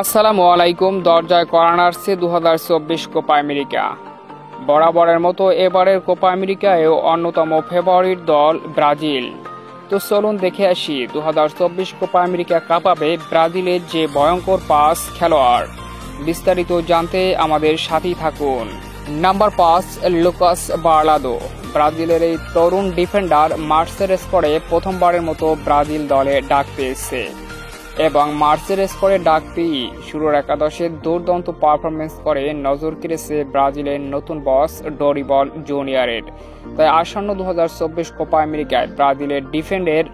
আসসালামু আলাইকুম। দরজায় করা নাড়ছে 2024 কোপা আমেরিকা। বরাবরের মতো এবারের কোপা আমেরিকায়ও অন্যতম ফেভারিট দল ব্রাজিল। তো চলুন দেখে আসি 2024 কোপা আমেরিকা কাপাবে ব্রাজিলের যে ভয়ঙ্কর 5 খেলোয়াড়। বিস্তারিত জানতে আমাদের সাথেই থাকুন। Number 5, Lucas Beraldo. ব্রাজিলের এই তরুণ ডিফেন্ডার মার্চের স্কোরে প্রথমবারের মতো ব্রাজিল দলে ডাক পেয়েছে এবং মার্চের স্কোরে ডাক পেয়ে শুরুর একাদশে দুর্দান্ত পারফরমেন্স করে নজর কেড়েছে ব্রাজিলের নতুন বস ডরিবল জুনিয়রের। তাই আসন্ন 2024 কোপা আমেরিকায় ব্রাজিলের ডিফেন্ডের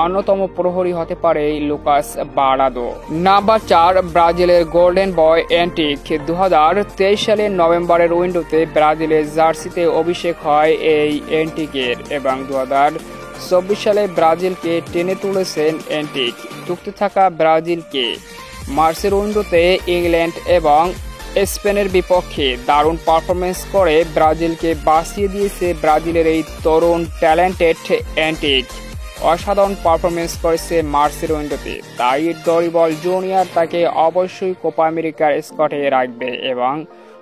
অন্যতম প্রহরী হতে পারে লুকাস বার্লাদো। নাম্বার 4, ব্রাজিলের গোল্ডেন বয় অ্যান্টিক। 2023 সালের নভেম্বরের উইন্ডোতে ব্রাজিলের জার্সিতে অভিষেক হয় এই অ্যান্টিকের এবং 2024 সালে ব্রাজিলকে টেনে তুলেছেন অ্যান্টিক। চুক্তি থাকা ব্রাজিলকে মার্চের উইন্ডোতে ইংল্যান্ড এবং স্পেনের বিপক্ষে দারুণ পারফরমেন্স করে ব্রাজিলকে বাঁচিয়ে দিয়েছে ব্রাজিলের এই তরুণ ট্যালেন্টেড অ্যান্টিক। অসাধারণ পারফরমেন্স করেছে মার্চের উইন্ডোতে, তাই ডরিবল জুনিয়র তাকে অবশ্যই কোপা আমেরিকার স্কোয়াডে রাখবে এবং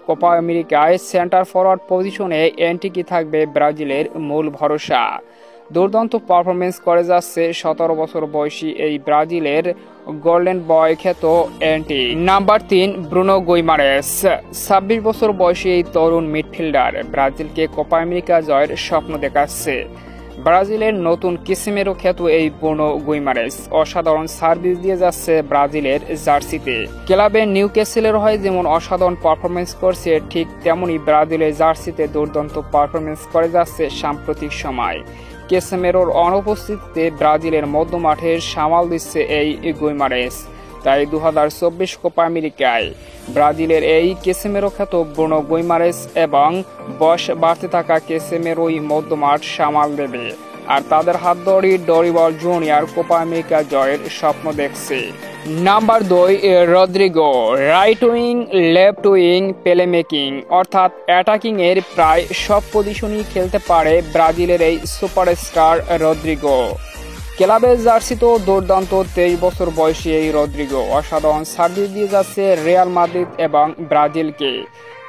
কোপা আমেরিকায় সেন্টার ফরওয়ার্ড পজিশনে অ্যান্টিকই থাকবে ব্রাজিলের মূল ভরসা। দুর্দান্ত পারফরমেন্স করে যাচ্ছে 17 বছর বয়সী এই ব্রাজিলের গোল্ডেন বয় খ্যাত অ্যান্টি। Number 3, Bruno Guimaraes. 26 বছর বয়সী এই তরুণ মিডফিল্ডার ব্রাজিলকে কোপা আমেরিকা জয়ের স্বপ্ন দেখাচ্ছে। ব্রাজিলের নতুন কিসিমেরো খ্যাত এই ব্রুনো গুইমারেস অসাধারণ সার্ভিস দিয়ে যাচ্ছে ব্রাজিলের জার্সিতে। ক্লাবে নিউক্যাসলের হয়ে যেমন অসাধারণ পারফরমেন্স করছে, ঠিক তেমনি ব্রাজিলের জার্সিতে দুর্দান্ত পারফরমেন্স করে যাচ্ছে সাম্প্রতিক সময়। কেসেমেরোর অনুপস্থিতিতে ব্রাজিলের মধ্যমাঠের সামাল দিচ্ছে এই গুইমারেস। তাই 2024 কোপা আমেরিকায় ব্রাজিলের এই কেসেমেরো খ্যাত ব্রুনো গুইমারেস এবং বয়স বাড়তে থাকা কেসেমেরোই মধ্যমাঠ সামাল দেবে, আর তাদের হাত ধরেই ডরিবল জুনিয়র কোপা আমেরিকা জয়ের স্বপ্ন দেখছে। Number 2, Rodrygo. Right wing, left wing, playmaking অর্থাৎ অ্যাটাকিং এর প্রায় সব পজিশনই খেলতে পারে ব্রাজিলের এই সুপারস্টার রদ্রিগো। ক্লাবের জার্সিতেও দুর্দান্ত 23 বছর বয়সী এই রদ্রিগো অসাধারণ সার্ভিস দিয়ে যাচ্ছে রিয়াল মাদ্রিদ এবং ব্রাজিলকে।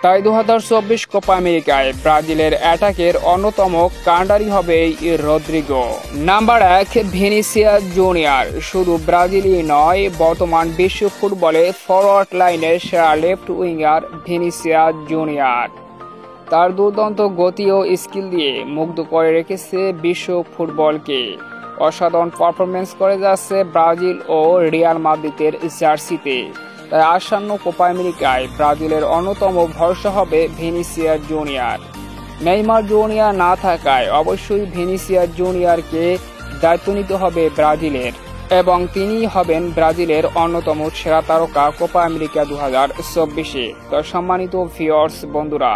তাই 2024 কোপা আমেরিকায় ব্রাজিলের অ্যাটাকের অন্যতম কাণ্ডারি হবে এই রদ্রিগো। Number 1, Vinicius junior. শুধু ব্রাজিলই নয়, বর্তমান বিশ্ব ফুটবলে ফরওয়ার্ড লাইনের সেরা লেফট উইঙ্গার ভিনিসিয়াস জুনিয়র। তার দুর্দান্ত গতি ও স্কিল দিয়ে মুগ্ধ করে রেখেছে বিশ্ব ফুটবলকে। অসাধারণ পারফরমেন্স করে যাচ্ছে ব্রাজিল ও রিয়াল মাদ্রিদের জার্সিতে। তাই আসন্ন কোপা আমেরিকায় ব্রাজিলের অন্যতম ভরসা হবে ভিনিসিয়াস জুনিয়র। নেইমার জুনিয়র না থাকায় অবশ্যই ভিনিসিয়াস জুনিয়রকে দায়িত্ব নিতে হবে ব্রাজিলের এবং তিনিই হবেন ব্রাজিলের অন্যতম সেরা তারকা কোপা আমেরিকা 2024-এ। তো সম্মানিত ভিউয়ার্স বন্ধুরা,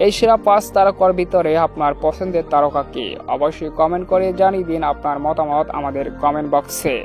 এই সেরা 5 তারকার ভিতরে আপনার পছন্দের তারকাকে অবশ্যই কমেন্ট করে জানিয়ে দিন আপনার মতামত আমাদের কমেন্ট বক্সে।